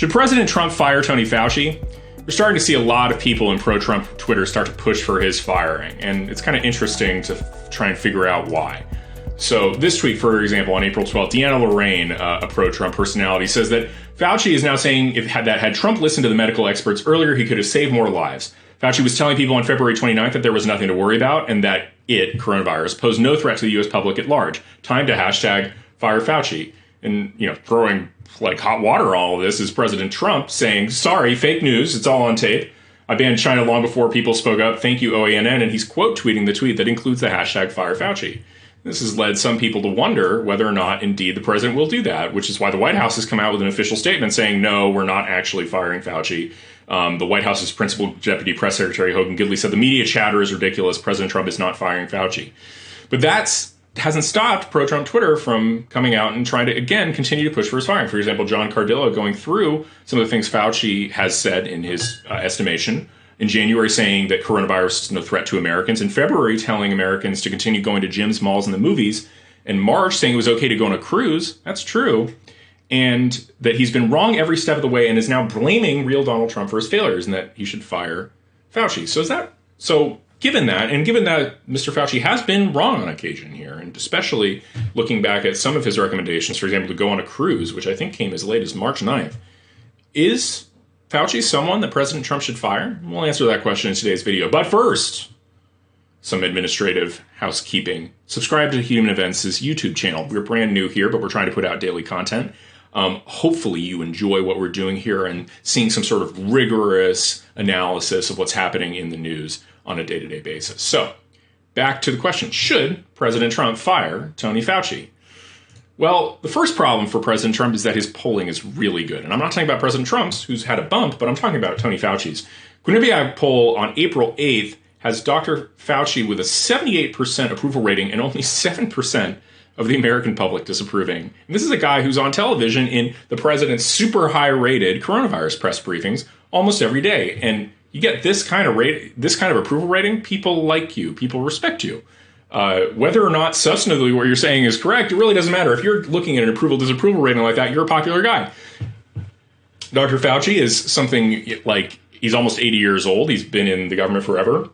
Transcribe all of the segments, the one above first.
Should President Trump fire Tony Fauci? We're starting to see a lot of people in pro-Trump Twitter start to push for his firing, and it's kind of interesting to try and figure out why. So this tweet, for example, on April 12th, Deanna Lorraine, a pro-Trump personality, says that Fauci is now saying had Trump listened to the medical experts earlier, he could have saved more lives. Fauci was telling people on February 29th that there was nothing to worry about and that coronavirus, posed no threat to the U.S. public at large. Time to hashtag fire Fauci. And, throwing like hot water on all of this is President Trump saying, sorry, fake news, it's all on tape. I banned China long before people spoke up. Thank you, OANN. And he's quote tweeting the tweet that includes the hashtag fire Fauci. This has led some people to wonder whether or not, indeed, the president will do that, which is why the White House has come out with an official statement saying, no, we're not actually firing Fauci. The White House's principal deputy press secretary, Hogan Gidley, said the media chatter is ridiculous. President Trump is not firing Fauci. But that hasn't stopped pro-Trump Twitter from coming out and trying to, again, continue to push for his firing. For example, John Cardillo going through some of the things Fauci has said in his estimation. In January, saying that coronavirus is no threat to Americans. In February, telling Americans to continue going to gyms, malls, and the movies. In March, saying it was okay to go on a cruise. That's true. And that he's been wrong every step of the way and is now blaming real Donald Trump for his failures and that he should fire Fauci. Given that Mr. Fauci has been wrong on occasion here, and especially looking back at some of his recommendations, for example, to go on a cruise, which I think came as late as March 9th, is Fauci someone that President Trump should fire? We'll answer that question in today's video. But first, some administrative housekeeping. Subscribe to Human Events' YouTube channel. We're brand new here, but we're trying to put out daily content. Hopefully you enjoy what we're doing here and seeing some sort of rigorous analysis of what's happening in the news on a day-to-day basis. So, back to the question. Should President Trump fire Tony Fauci? Well, the first problem for President Trump is that his polling is really good. And I'm not talking about President Trump's, who's had a bump, but I'm talking about Tony Fauci's. Quinnipiac poll on April 8th has Dr. Fauci with a 78% approval rating and only 7% of the American public disapproving. And this is a guy who's on television in the president's super high-rated coronavirus press briefings almost every day. And you get this kind of approval rating, people like you, people respect you. Whether or not substantively what you're saying is correct, it really doesn't matter. If you're looking at an approval-disapproval rating like that, you're a popular guy. Dr. Fauci is something like, he's almost 80 years old. He's been in the government forever.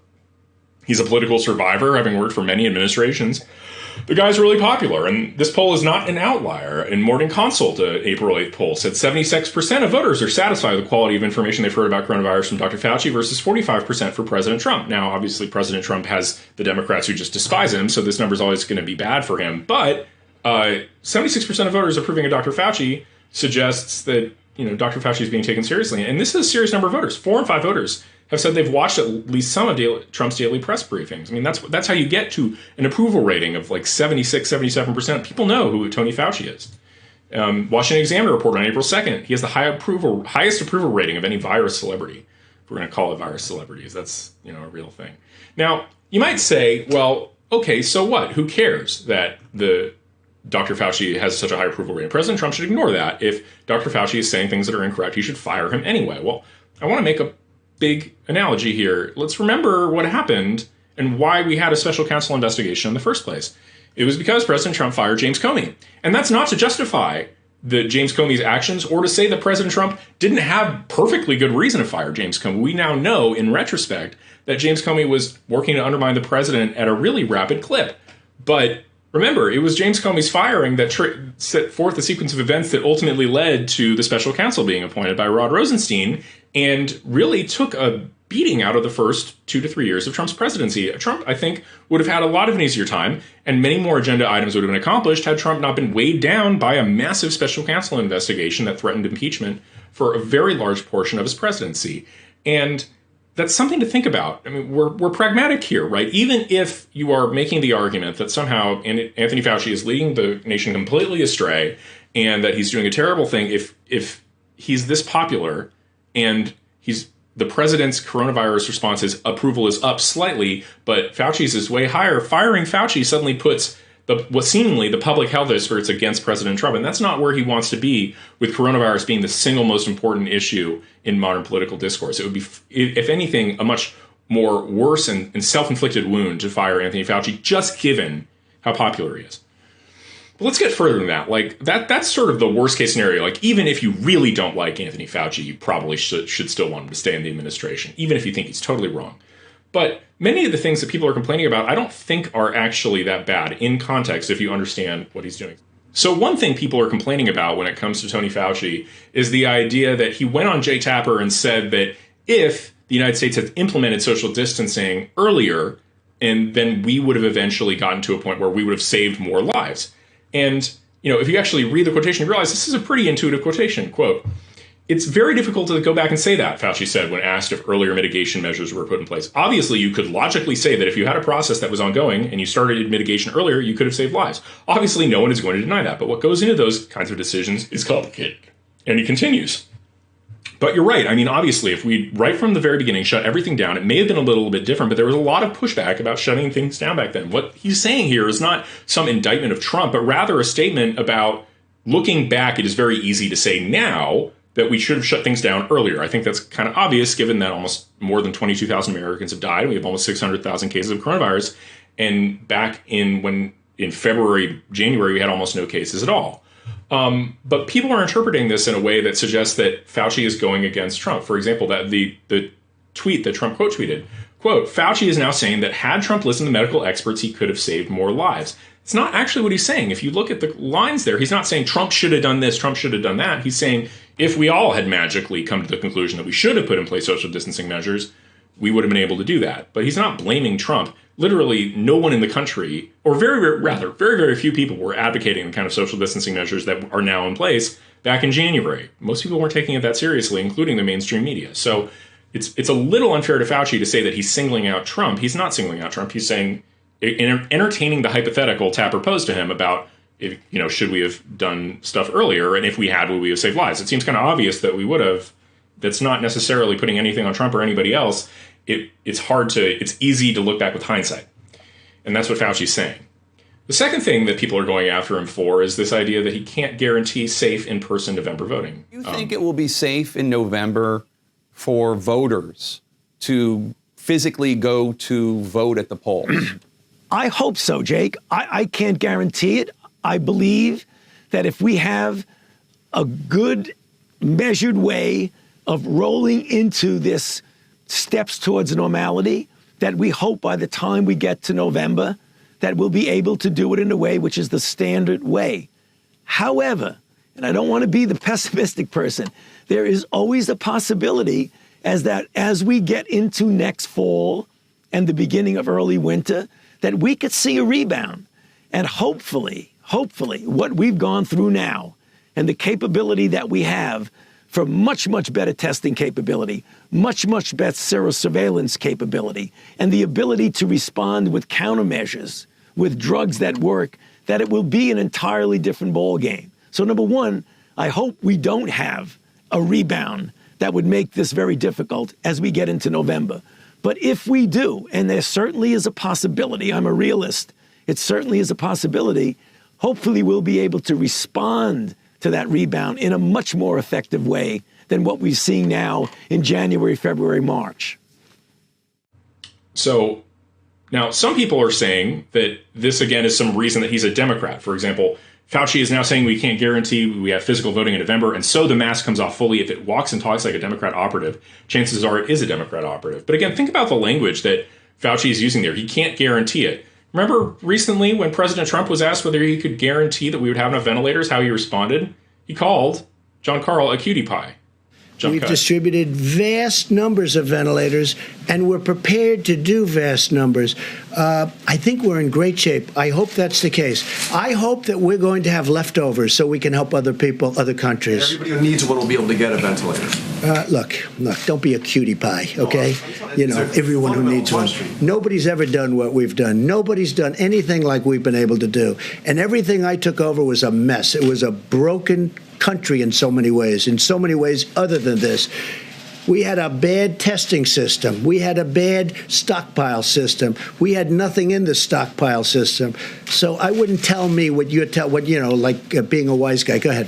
He's a political survivor, having worked for many administrations. The guy's really popular, and this poll is not an outlier. In Morning Consult, an April 8th poll said 76% of voters are satisfied with the quality of information they've heard about coronavirus from Dr. Fauci versus 45% for President Trump. Now, obviously, President Trump has the Democrats who just despise him, so this number is always going to be bad for him. But 76% of voters approving of Dr. Fauci suggests that Dr. Fauci is being taken seriously. And this is a serious number of voters. 4 in 5 voters have said they've watched at least some of Trump's daily press briefings. I mean, that's how you get to an approval rating of like 76, 77%. People know who Tony Fauci is. Washington Examiner reported on April 2nd, he has the highest approval rating of any virus celebrity. If we're going to call it virus celebrities, that's a real thing. Now, you might say, well, okay, so what? Who cares that the Dr. Fauci has such a high approval rating? President Trump should ignore that. If Dr. Fauci is saying things that are incorrect, he should fire him anyway. Well, I want to make a big analogy here. Let's remember what happened and why we had a special counsel investigation in the first place. It was because President Trump fired James Comey. And that's not to justify James Comey's actions or to say that President Trump didn't have perfectly good reason to fire James Comey. We now know, in retrospect, that James Comey was working to undermine the president at a really rapid clip. But remember, it was James Comey's firing that set forth the sequence of events that ultimately led to the special counsel being appointed by Rod Rosenstein and really took a beating out of the first 2 to 3 years of Trump's presidency. Trump, I think, would have had a lot of an easier time, and many more agenda items would have been accomplished had Trump not been weighed down by a massive special counsel investigation that threatened impeachment for a very large portion of his presidency. And that's something to think about. I mean, we're pragmatic here, right? Even if you are making the argument that somehow Anthony Fauci is leading the nation completely astray and that he's doing a terrible thing, if he's this popular and the president's coronavirus response, his approval is up slightly, but Fauci's is way higher, firing Fauci suddenly puts what seemingly the public health experts against President Trump. And that's not where he wants to be, with coronavirus being the single most important issue in modern political discourse. It would be, if anything, a much more worse and self-inflicted wound to fire Anthony Fauci, just given how popular he is. But let's get further than that. Like that's sort of the worst case scenario. Like even if you really don't like Anthony Fauci, you probably should still want him to stay in the administration, even if you think he's totally wrong. But many of the things that people are complaining about, I don't think are actually that bad in context if you understand what he's doing. So one thing people are complaining about when it comes to Tony Fauci is the idea that he went on Jay Tapper and said that if the United States had implemented social distancing earlier, and then we would have eventually gotten to a point where we would have saved more lives. And, you know, if you actually read the quotation, you realize this is a pretty intuitive quotation. Quote, "It's very difficult to go back and say that," Fauci said when asked if earlier mitigation measures were put in place. "Obviously, you could logically say that if you had a process that was ongoing and you started mitigation earlier, you could have saved lives. Obviously, no one is going to deny that. But what goes into those kinds of decisions is complicated." And he continues. But you're right. I mean, obviously, if we, right from the very beginning, shut everything down, it may have been a little bit different, but there was a lot of pushback about shutting things down back then. What he's saying here is not some indictment of Trump, but rather a statement about looking back, it is very easy to say now that we should have shut things down earlier. I think that's kind of obvious, given that almost more than 22,000 Americans have died. We have almost 600,000 cases of coronavirus. And back in February, January, we had almost no cases at all. But people are interpreting this in a way that suggests that Fauci is going against Trump. For example, that the tweet that Trump quote tweeted, quote, "Fauci is now saying that had Trump listened to medical experts, he could have saved more lives." It's not actually what he's saying. If you look at the lines there, he's not saying Trump should have done this, Trump should have done that. He's saying if we all had magically come to the conclusion that we should have put in place social distancing measures, we would have been able to do that. But he's not blaming Trump. Literally, no one in the country, or very few people were advocating the kind of social distancing measures that are now in place back in January. Most people weren't taking it that seriously, including the mainstream media. So it's a little unfair to Fauci to say that he's singling out Trump. He's not singling out Trump. He's saying, entertaining the hypothetical Tapper posed to him about, if, you know, should we have done stuff earlier, and if we had, would we have saved lives? It seems kind of obvious that we would have. That's not necessarily putting anything on Trump or anybody else. It's easy to look back with hindsight. And that's what Fauci's saying. The second thing that people are going after him for is this idea that he can't guarantee safe in-person November voting. Do you think it will be safe in November for voters to physically go to vote at the polls? I hope so, Jake. I can't guarantee it. I believe that if we have a good, measured way of rolling into this steps towards normality, that we hope by the time we get to November that we'll be able to do it in a way which is the standard way. However, and I don't want to be the pessimistic person, there is always a possibility as we get into next fall and the beginning of early winter, that we could see a rebound. And hopefully, what we've gone through now and the capability that we have for much, much better testing capability, much, much better surveillance capability, and the ability to respond with countermeasures, with drugs that work, that it will be an entirely different ballgame. So number one, I hope we don't have a rebound that would make this very difficult as we get into November. But if we do, and there certainly is a possibility, I'm a realist, it certainly is a possibility, hopefully we'll be able to respond to that rebound in a much more effective way than what we've seen now in January, February, March. So now some people are saying that this, again, is some reason that he's a Democrat. For example, Fauci is now saying we can't guarantee we have physical voting in November, and so the mask comes off fully. If it walks and talks like a Democrat operative, chances are it is a Democrat operative. But again, think about the language that Fauci is using there. He can't guarantee it. Remember recently when President Trump was asked whether he could guarantee that we would have enough ventilators, how he responded? He called John Carl a cutie pie. We've distributed vast numbers of ventilators, and we're prepared to do vast numbers. I think we're in great shape. I hope that's the case. I hope that we're going to have leftovers so we can help other people, other countries. Everybody who needs one will be able to get a ventilator. Look, don't be a cutie pie, okay? Everyone who needs one. Nobody's ever done what we've done. Nobody's done anything like we've been able to do. And everything I took over was a mess. It was a broken country in so many ways other than this. We had a bad testing system. We had a bad stockpile system. We had nothing in the stockpile system. So I wouldn't tell me what being a wise guy. Go ahead.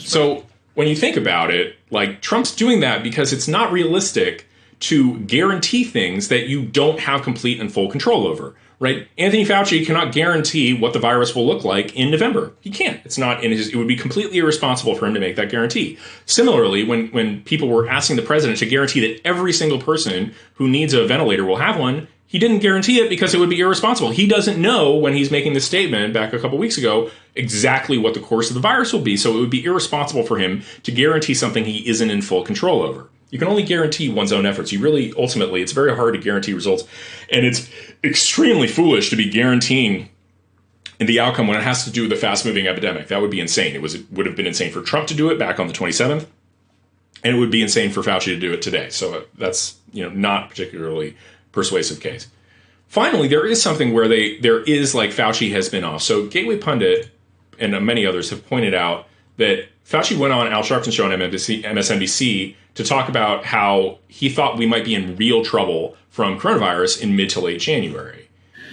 So when you think about it, like Trump's doing that because it's not realistic to guarantee things that you don't have complete and full control over, right? Anthony Fauci cannot guarantee what the virus will look like in November. He can't. It's not in his, it would be completely irresponsible for him to make that guarantee. Similarly, when people were asking the president to guarantee that every single person who needs a ventilator will have one, he didn't guarantee it because it would be irresponsible. He doesn't know, when he's making this statement back a couple weeks ago, exactly what the course of the virus will be. So it would be irresponsible for him to guarantee something he isn't in full control over. You can only guarantee one's own efforts. You really, ultimately, it's very hard to guarantee results. And it's extremely foolish to be guaranteeing the outcome when it has to do with a fast-moving epidemic. That would be insane. It would have been insane for Trump to do it back on the 27th. And it would be insane for Fauci to do it today. So that's, not particularly persuasive case. Finally, there is something where there is, like, Fauci has been off. So Gateway Pundit and many others have pointed out that Fauci went on Al Sharpton's show on MSNBC to talk about how he thought we might be in real trouble from coronavirus in mid to late January.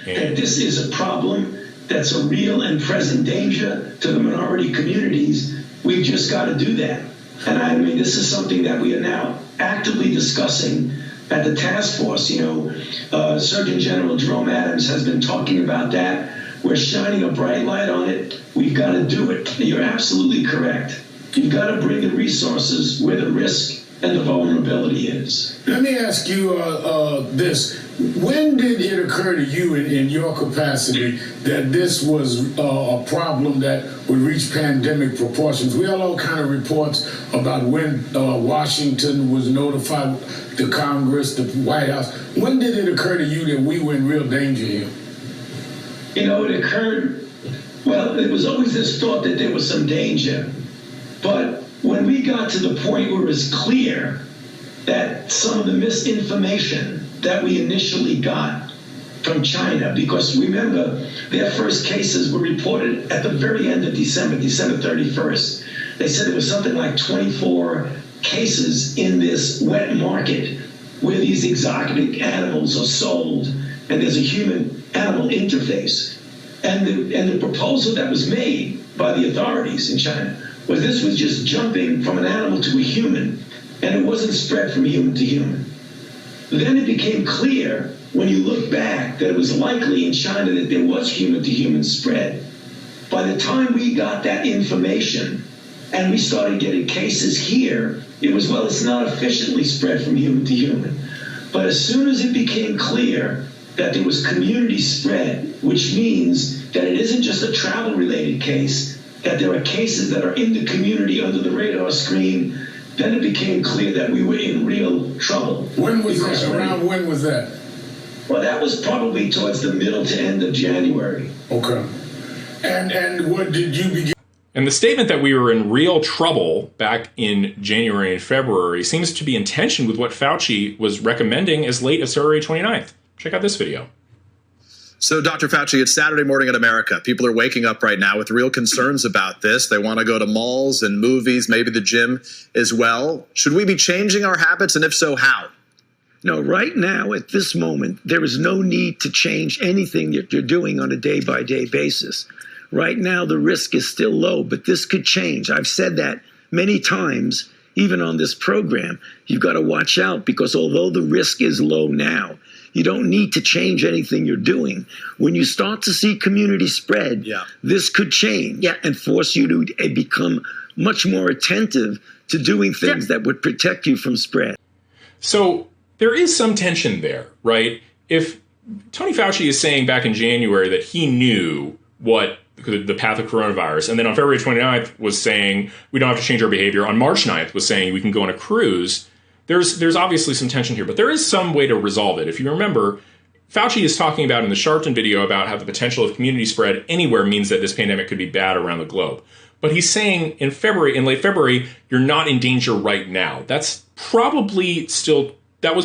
And this is a problem that's a real and present danger to the minority communities. We've just got to do that. And I mean, this is something that we are now actively discussing at the task force. Surgeon General Jerome Adams has been talking about that. We're shining a bright light on it. We've got to do it. You're absolutely correct. You've got to bring the resources where the risk and the vulnerability is. Let me ask you this. When did it occur to you in your capacity that this was a problem that would reach pandemic proportions? We had all kind of reports about when Washington was notified, the Congress, the White House. When did it occur to you that we were in real danger here? It occurred, well, it was always this thought that there was some danger. But when we got to the point where it was clear that some of the misinformation that we initially got from China, because remember, their first cases were reported at the very end of December 31st. They said there was something like 24 cases in this wet market where these exotic animals are sold, and there's a human-animal interface. And the proposal that was made by the authorities in China was this was just jumping from an animal to a human, and it wasn't spread from human to human. Then it became clear, when you look back, that it was likely in China that there was human-to-human spread. By the time we got that information and we started getting cases here, it was, well, it's not efficiently spread from human to human. But as soon as it became clear that there was community spread, which means that it isn't just a travel-related case, that there are cases that are in the community under the radar screen, then it became clear that we were in real trouble. When was that? Around when was that? Well, that was probably towards the middle to end of January. Okay. And what did you begin? And the statement that we were in real trouble back in January and February seems to be in tension with what Fauci was recommending as late as February 29th. Check out this video. So, Dr. Fauci, it's Saturday morning in America. People are waking up right now with real concerns about this. They want to go to malls and movies, maybe the gym as well. Should we be changing our habits, and if so, how? No, right now, at this moment, there is no need to change anything that you're doing on a day-by-day basis. Right now, the risk is still low, but this could change. I've said that many times, even on this program. You've got to watch out, because although the risk is low now, you don't need to change anything you're doing. When you start to see community spread, this could change and force you to become much more attentive to doing things that would protect you from spread. So there is some tension there, right? If Tony Fauci is saying back in January that he knew what the path of coronavirus, and then on February 29th was saying we don't have to change our behavior, on March 9th was saying we can go on a cruise, there's obviously some tension here, but there is some way to resolve it. If you remember, Fauci is talking about in the Sharpton video about how the potential of community spread anywhere means that this pandemic could be bad around the globe. But he's saying in late February, you're not in danger right now. That was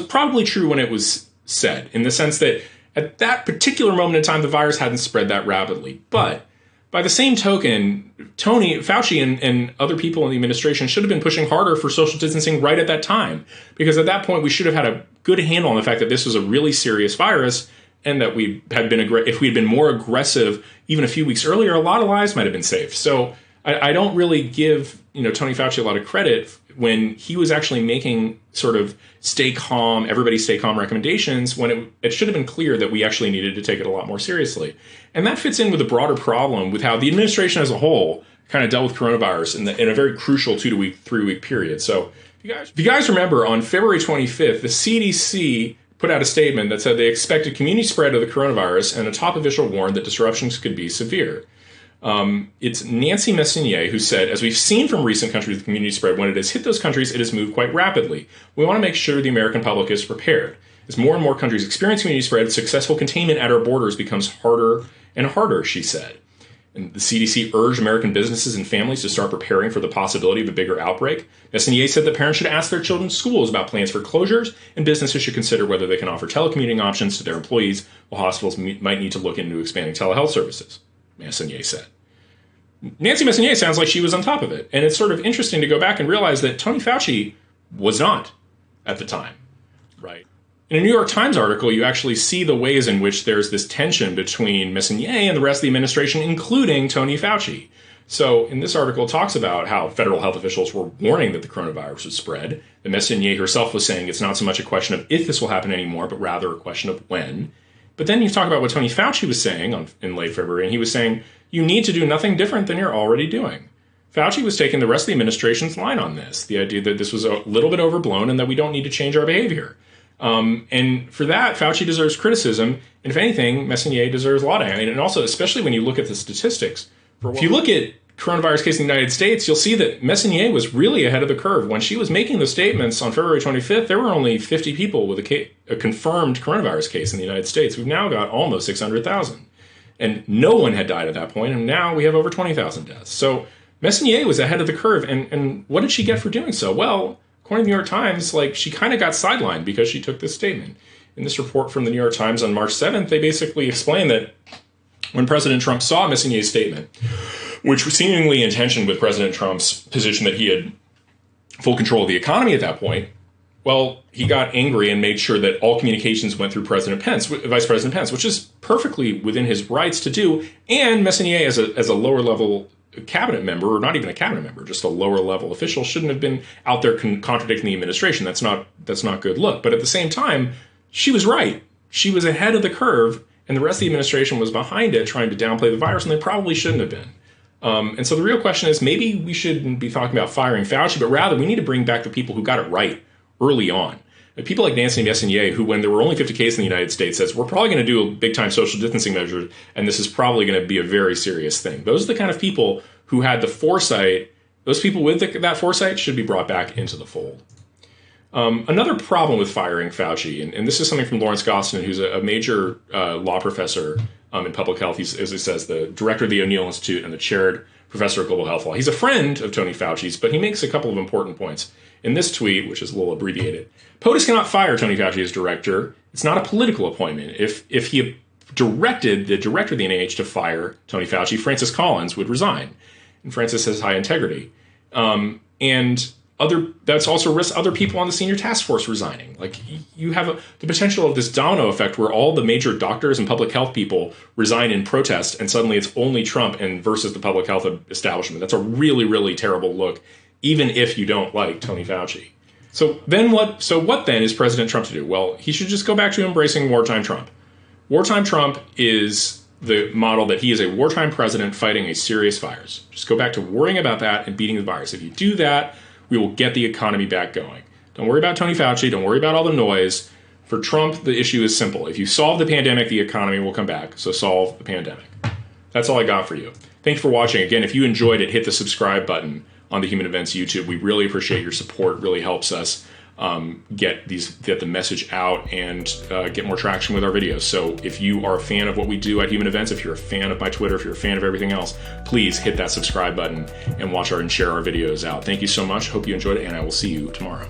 probably true when it was said, in the sense that at that particular moment in time, the virus hadn't spread that rapidly. But by the same token, Fauci and other people in the administration should have been pushing harder for social distancing right at that time, because at that point we should have had a good handle on the fact that this was a really serious virus, and that if we had been more aggressive even a few weeks earlier, a lot of lives might have been saved. So I don't really give Tony Fauci a lot of credit when he was actually making sort of everybody stay calm recommendations, when it should have been clear that we actually needed to take it a lot more seriously. And that fits in with a broader problem with how the administration as a whole kind of dealt with coronavirus in a very crucial 2 to 3 week period. So if you guys remember, on February 25th, the CDC put out a statement that said they expected community spread of the coronavirus, and a top official warned that disruptions could be severe. It's Nancy Messonnier who said, as we've seen from recent countries with community spread, when it has hit those countries, it has moved quite rapidly. We want to make sure the American public is prepared. As more and more countries experience community spread, successful containment at our borders becomes harder and harder, she said. And the CDC urged American businesses and families to start preparing for the possibility of a bigger outbreak. Messonnier said that parents should ask their children's schools about plans for closures, and businesses should consider whether they can offer telecommuting options to their employees, while hospitals might need to look into expanding telehealth services, Messonnier said. Nancy Messonnier sounds like she was on top of it, and it's sort of interesting to go back and realize that Tony Fauci was not at the time, right? In a New York Times article, you actually see the ways in which there's this tension between Messonnier and the rest of the administration, including Tony Fauci. So in this article, it talks about how federal health officials were warning that the coronavirus would spread. The Messonnier herself was saying it's not so much a question of if this will happen anymore, but rather a question of when. But then you talk about what Tony Fauci was saying in late February, and he was saying, you need to do nothing different than you're already doing. Fauci was taking the rest of the administration's line on this, the idea that this was a little bit overblown and that we don't need to change our behavior. And for that, Fauci deserves criticism. And if anything, Messonnier deserves a lot of it. And also, especially when you look at the statistics. If you look at coronavirus case in the United States, you'll see that Messonnier was really ahead of the curve. When she was making those statements on February 25th, there were only 50 people with a confirmed coronavirus case in the United States. We've now got almost 600,000. And no one had died at that point, and now we have over 20,000 deaths. So Messonnier was ahead of the curve, and what did she get for doing so? Well, according to the New York Times, she kind of got sidelined because she took this statement. In this report from the New York Times on March 7th, they basically explained that when President Trump saw Messonnier's statement, which was seemingly in tension with President Trump's position that he had full control of the economy at that point, well, he got angry and made sure that all communications went through Vice President Pence, which is perfectly within his rights to do. And Messonnier, as a lower level cabinet member, or not even a cabinet member, just a lower level official, shouldn't have been out there contradicting the administration. That's not good look. But at the same time, she was right. She was ahead of the curve, and the rest of the administration was behind it, trying to downplay the virus, and they probably shouldn't have been. And so the real question is, maybe we shouldn't be talking about firing Fauci, but rather we need to bring back the people who got it right early on. And people like Nancy Messonnier, who, when there were only 50 cases in the United States, says, we're probably going to do a big-time social distancing measure, and this is probably going to be a very serious thing. Those are the kind of people who had the foresight. Those people with that foresight should be brought back into the fold. Another problem with firing Fauci, and this is something from Lawrence Gostin, who's a major law professor in public health. He's, as he says, the director of the O'Neill Institute and the chaired professor of global health law. He's a friend of Tony Fauci's, but he makes a couple of important points. In this tweet, which is a little abbreviated, POTUS cannot fire Tony Fauci as director. It's not a political appointment. If he directed the director of the NIH to fire Tony Fauci, Francis Collins would resign. And Francis has high integrity. That's also risks other people on the senior task force resigning. You have the potential of this domino effect where all the major doctors and public health people resign in protest, and suddenly it's only Trump versus the public health establishment. That's a really, really terrible look, even if you don't like Tony Fauci. So what then is President Trump to do? Well, he should just go back to embracing wartime Trump. Wartime Trump is the model that he is a wartime president fighting a serious virus. Just go back to worrying about that and beating the virus. If you do that, we will get the economy back going. Don't worry about Tony Fauci. Don't worry about all the noise. For Trump, the issue is simple. If you solve the pandemic, the economy will come back. So solve the pandemic. That's all I got for you. Thank you for watching. Again, if you enjoyed it, hit the subscribe button on the Human Events YouTube. We really appreciate your support. It really helps us get the message out and get more traction with our videos. So if you are a fan of what we do at Human Events, if you're a fan of my Twitter, if you're a fan of everything else, please hit that subscribe button and watch and share our videos out. Thank you so much. Hope you enjoyed it, and I will see you tomorrow.